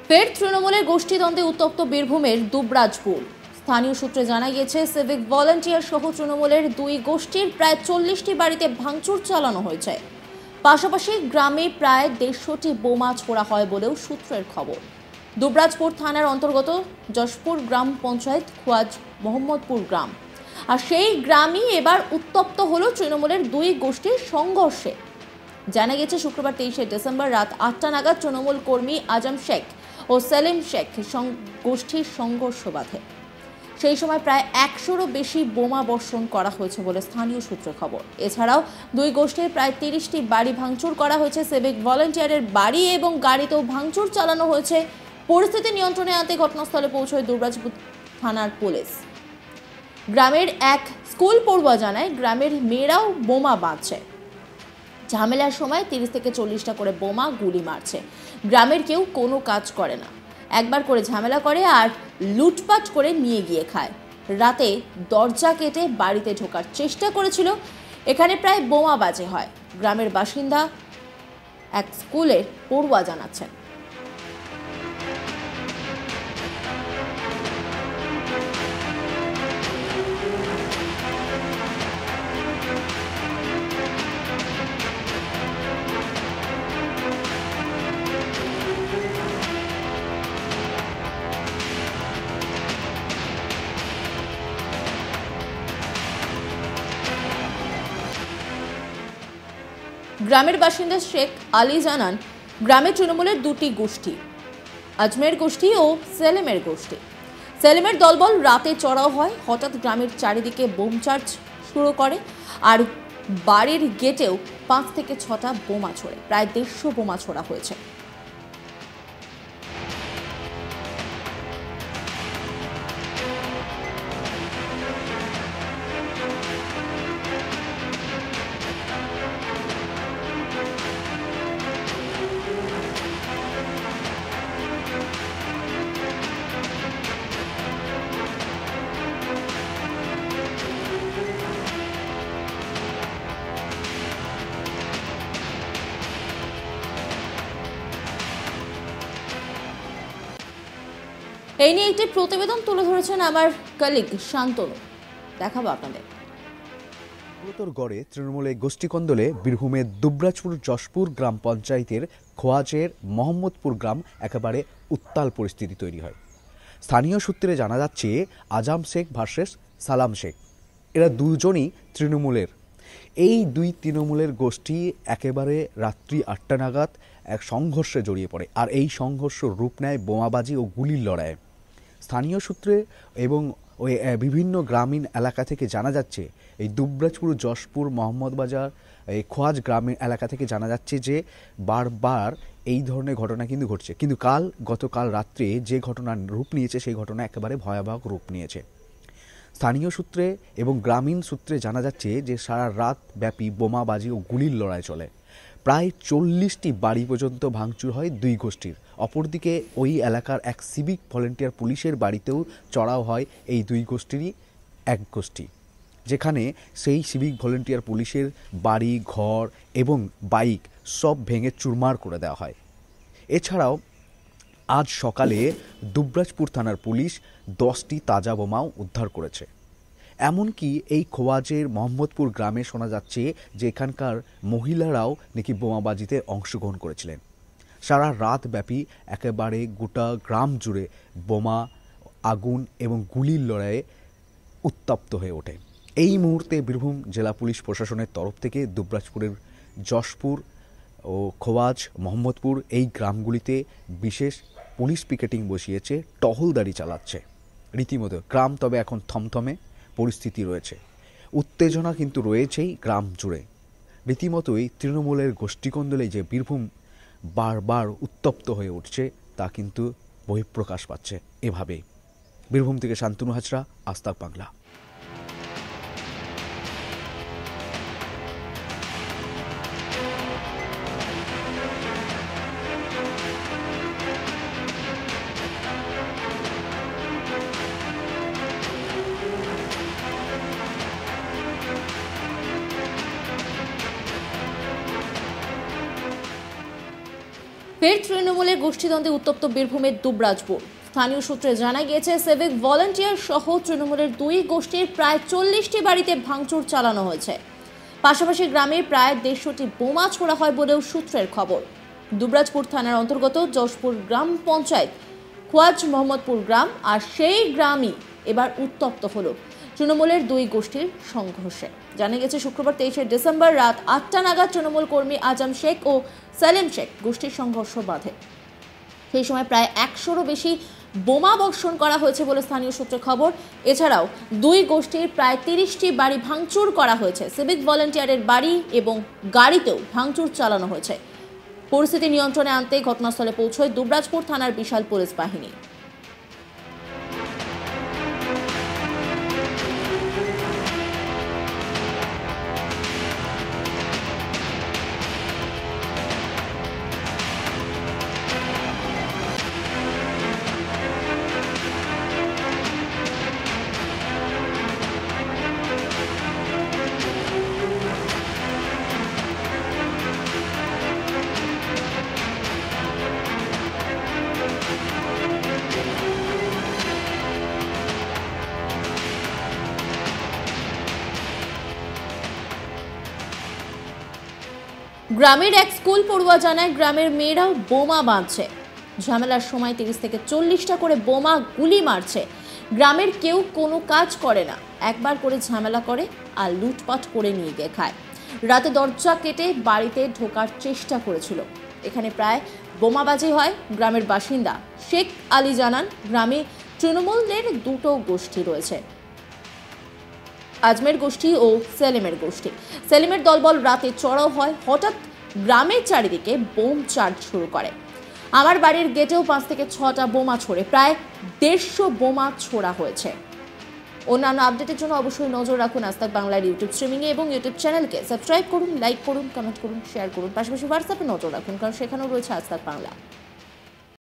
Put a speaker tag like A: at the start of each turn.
A: ফের তৃণমূলের গোষ্ঠীদ্বন্দ্বে উত্তপ্ত বীরভূমের দুবরাজপুর। স্থানীয় সূত্রে জানা গিয়েছে, সিভিক ভলান্টিয়ার সহ তৃণমূলের দুই গোষ্ঠীর প্রায় 40টি বাড়িতে ভাঙচুর চালানো হয়েছে। পাশাপাশি গ্রামে প্রায় 150টি বোমা ছোড়া হয় বলেও সূত্রের খবর। দুবরাজপুর থানার অন্তর্গত যশপুর গ্রাম পঞ্চায়েত খোয়াজ মোহাম্মদপুর গ্রাম, আর সেই গ্রামই এবার উত্তপ্ত হলো তৃণমূলের দুই গোষ্ঠীর সংঘর্ষে। জানা গেছে, শুক্রবার 23শে ডিসেম্বর রাত 8টা নাগাদ তৃণমূল কর্মী আজম শেখ ও সেলিম শেখ গোষ্ঠীর সংঘর্ষ বাধে। সেই সময় প্রায় 100-রও বেশি বোমা বর্ষণ করা হয়েছে বলে স্থানীয় সূত্রে খবর। এছাড়াও দুই গোষ্ঠীর প্রায় 30টি বাড়ি ভাঙচুর করা হয়েছে। সিভিক ভলান্টিয়ারের বাড়ি এবং গাড়িতেও ভাঙচুর চালানো হয়েছে। পরিস্থিতি নিয়ন্ত্রণে আনতে ঘটনাস্থলে পৌঁছয় দুবরাজপুর থানার পুলিশ। গ্রামের এক স্কুল পড়ুয়া জানায়, গ্রামের মেয়েরাও বোমা বাঁধছে। ঝামেলার সময় 30 থেকে 40টা করে বোমা গুলি মারছে। গ্রামের কেউ কোনো কাজ করে না, একবার করে ঝামেলা করে আর লুটপাট করে নিয়ে গিয়ে খায়। রাতে দরজা কেটে বাড়িতে ঢোকার চেষ্টা করেছিল। এখানে প্রায় বোমাবাজি হয়। গ্রামের বাসিন্দা এক স্কুলের পড়ুয়া জানাচ্ছেন। গ্রামের বাসিন্দা শেখ আলী জানান, গ্রামে তৃণমূলের দুটি গোষ্ঠী, আজমের গোষ্ঠী ও সেলিমের গোষ্ঠী। সেলিমের দলবল রাতে চড়াও হয়। হঠাৎ গ্রামের চারিদিকে বোম চার্জ শুরু করে আর বাড়ির গেটেও 5 থেকে 6টা বোমা ছোড়ে। প্রায় 150 বোমা ছোড়া হয়েছে। এই নিয়ে একটি প্রতিবেদন তুলে ধরেছেন আমার কলিগ শান্তনু, দেখাবো আপনাদের।
B: গড়ে তৃণমূলের গোষ্ঠীকন্দলে বীরভূমের দুবরাজপুর যশপুর গ্রাম পঞ্চায়েতের খোয়াজের মোহাম্মদপুর গ্রাম একেবারে উত্তাল পরিস্থিতি তৈরি হয়। স্থানীয় সূত্রে জানা যাচ্ছে, আজম শেখ ভার্সেস সালাম শেখ, এরা দুজনই তৃণমূলের। এই দুই তৃণমূলের গোষ্ঠী একেবারে রাত্রি 8টা নাগাদ এক সংঘর্ষে জড়িয়ে পড়ে, আর এই সংঘর্ষ রূপ নেয় বোমাবাজি ও গুলির লড়াইয়ে। স্থানীয় সূত্রে এবং ওই বিভিন্ন গ্রামীণ এলাকা থেকে জানা যাচ্ছে, এই দুবরাজপুর যশপুর মোহাম্মদবাজার এই খোয়াজ গ্রামীণ এলাকা থেকে জানা যাচ্ছে যে বারবার এই ধরনের ঘটনা কিন্তু ঘটছে। কিন্তু গতকাল রাত্রে যে ঘটনার রূপ নিয়েছে, সেই ঘটনা একেবারে ভয়াবহ রূপ নিয়েছে। স্থানীয় সূত্রে এবং গ্রামীণ সূত্রে জানা যাচ্ছে যে সারা রাত ব্যাপী বোমাবাজি ও গুলির লড়াই চলে। প্রায় 40টি বাড়ি পর্যন্ত ভাঙচুর হয় দুই গোষ্ঠীর। অপরদিকে ওই এলাকার এক সিভিক ভলেন্টিয়ার পুলিশের বাড়িতেও চড়াও হয় এই দুই গোষ্ঠীরই এক গোষ্ঠী, যেখানে সেই সিভিক ভলেন্টিয়ার পুলিশের বাড়ি ঘর এবং বাইক সব ভেঙে চুরমার করে দেওয়া হয়। এছাড়াও আজ সকালে দুবরাজপুর থানার পুলিশ 10টি তাজা বোমাও উদ্ধার করেছে। এমনকি এই খোয়াজের মোহাম্মদপুর গ্রামে শোনা যাচ্ছে যে এখানকার মহিলারাও নাকি বোমাবাজিতে অংশগ্রহণ করেছিলেন। সারা রাত ব্যাপী একেবারে গোটা গ্রাম জুড়ে বোমা, আগুন এবং গুলির লড়াইয়ে উত্তপ্ত হয়ে ওঠে। এই মুহূর্তে বীরভূম জেলা পুলিশ প্রশাসনের তরফ থেকে দুবরাজপুরের যশপুর ও খোয়াজ মোহাম্মদপুর এই গ্রামগুলিতে বিশেষ পুলিশ পিকেটিং বসিয়েছে, টহলদারি চালাচ্ছে রীতিমতো। গ্রাম তবে এখন থমথমে পরিস্থিতি রয়েছে, উত্তেজনা কিন্তু রয়েছেই গ্রাম জুড়ে। রীতিমতোই তৃণমূলের গোষ্ঠীকন্দলে যে বীরভূম বারবার উত্তপ্ত হয়ে উঠছে, তা কিন্তু বহিঃপ্রকাশ পাচ্ছে এভাবেই। বীরভূম থেকে শান্তনু হাজরা, আজ তাক বাংলা।
A: ফের ফের তৃণমূলের গোষ্ঠীদ্বন্দ্বে উত্তপ্ত বীরভূমের দুবরাজপুর। স্থানীয় সূত্রে জানা গিয়েছে, সিভিক ভলান্টিয়ার সহ তৃণমূলের দুই গোষ্ঠীর প্রায় 40টি বাড়িতে ভাঙচুর চালানো হয়েছে। পাশাপাশি গ্রামের প্রায় 150টি বোমা ছোড়া হয় বলেও সূত্রের খবর। দুবরাজপুর থানার অন্তর্গত যশপুর গ্রাম পঞ্চায়েত খোয়াজ মোহাম্মদপুর গ্রাম, আর সেই গ্রামই এবার উত্তপ্ত হলো তৃণমূলের দুই গোষ্ঠীর সংঘর্ষে। জানা গেছে, শুক্রবার 23শে ডিসেম্বর রাত 8টা নাগাদ তৃণমূল কর্মী আজম শেখ ও সেলিম শেখ গোষ্ঠীর সংঘর্ষ বাধে। সেই সময় প্রায় 100রও বেশি বোমা বর্ষণ করা হয়েছে বলে স্থানীয় সূত্রে খবর। এছাড়াও দুই গোষ্ঠীর প্রায় 30টি বাড়ি ভাঙচুর করা হয়েছে। সিভিক ভলান্টিয়ারের বাড়ি এবং গাড়িতেও ভাঙচুর চালানো হয়েছে। পরিস্থিতি নিয়ন্ত্রণে আনতে ঘটনাস্থলে পৌঁছয় দুবরাজপুর থানার বিশাল পুলিশ বাহিনী। গ্রামের এক স্কুল পড়ুয়া জানায়, গ্রামের মেয়েরাও বোমা বাঁধছে। ঝামেলার সময় 30 থেকে 40টা করে বোমা গুলি মারছে। গ্রামের কেউ কোনো কাজ করে না, একবার করে ঝামেলা করে আর লুটপাট করে নিয়ে গিয়ে খায়। রাতে দরজা কেটে বাড়িতে ঢোকার চেষ্টা করেছিল। এখানে প্রায় বোমাবাজি হয়। গ্রামের বাসিন্দা শেখ আলী জানান, গ্রামে তৃণমূলের দুটো গোষ্ঠী রয়েছে, আজমের গোষ্ঠী ও সেলিমের গোষ্ঠী। সেলিমের দলবল রাতে চড়াও হয়। হঠাৎ গ্রামের চারিদিকে বোম চার্জ শুরু করে। আমার বাড়ির গেটেও 5 থেকে 6টা বোমা ছোড়ে। প্রায় 150 বোমা ছোড়া হয়েছে। অন্যান্য আপডেটের জন্য অবশ্যই নজর রাখুন আজ তাক বাংলার ইউটিউব স্ট্রিমিংয়ে এবং ইউটিউব চ্যানেলকে সাবস্ক্রাইব করুন, লাইক করুন, কমেন্ট করুন, শেয়ার করুন। পাশাপাশি হোয়াটসঅ্যাপে নজর রাখুন, কারণ সেখানেও রয়েছে আজ তাক বাংলা।